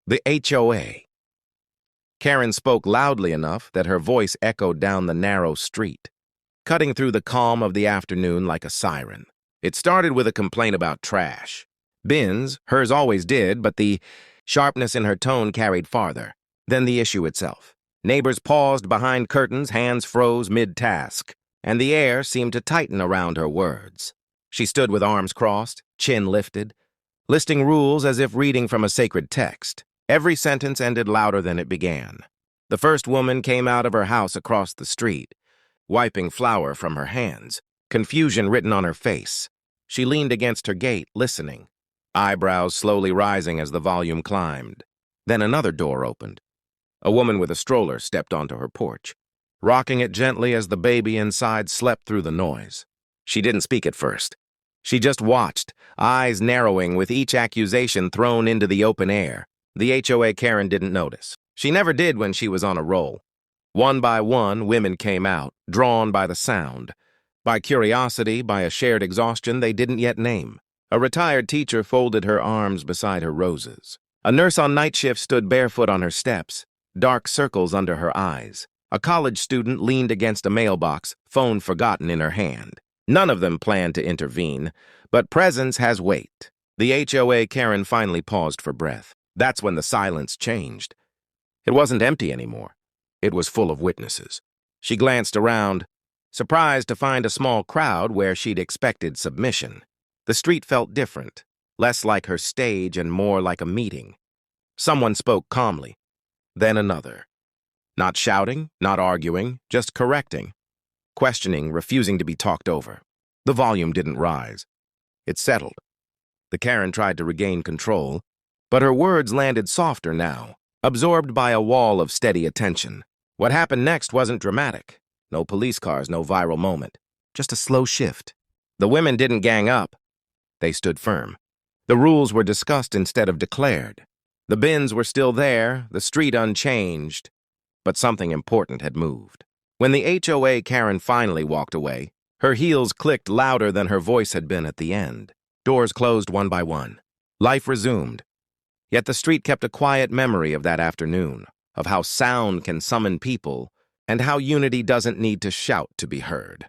The HOA. Karen spoke loudly enough that her voice echoed down the narrow street, cutting through the calm of the afternoon like a siren. It started with a complaint about trash. Bins, hers always did, but the sharpness in her tone carried farther. Then the issue itself. Neighbors paused behind curtains, hands froze mid-task, and the air seemed to tighten around her words. She stood with arms crossed, chin lifted, listing rules as if reading from a sacred text. Every sentence ended louder than it began. The first woman came out of her house across the street, wiping flour from her hands, confusion written on her face. She leaned against her gate, listening, eyebrows slowly rising as the volume climbed. Then another door opened. A woman with a stroller stepped onto her porch, rocking it gently as the baby inside slept through the noise. She didn't speak at first. She just watched, eyes narrowing with each accusation thrown into the open air. The HOA Karen didn't notice. She never did when she was on a roll. One by one, women came out, drawn by the sound. By curiosity, by a shared exhaustion they didn't yet name. A retired teacher folded her arms beside her roses. A nurse on night shift stood barefoot on her steps, dark circles under her eyes. A college student leaned against a mailbox, phone forgotten in her hand. None of them planned to intervene, but presence has weight. The HOA Karen finally paused for breath. That's when the silence changed. It wasn't empty anymore. It was full of witnesses. She glanced around, surprised to find a small crowd where she'd expected submission. The street felt different, less like her stage and more like a meeting. Someone spoke calmly, then another. Not shouting, not arguing, just correcting. Questioning, refusing to be talked over. The volume didn't rise. It settled. The Karen tried to regain control, but her words landed softer now, absorbed by a wall of steady attention. What happened next wasn't dramatic. No police cars, no viral moment. Just a slow shift. The women didn't gang up. They stood firm. The rules were discussed instead of declared. The bins were still there, the street unchanged, but something important had moved. When the HOA Karen finally walked away, her heels clicked louder than her voice had been at the end. Doors closed one by one. Life resumed. Yet the street kept a quiet memory of that afternoon, of how sound can summon people, and how unity doesn't need to shout to be heard.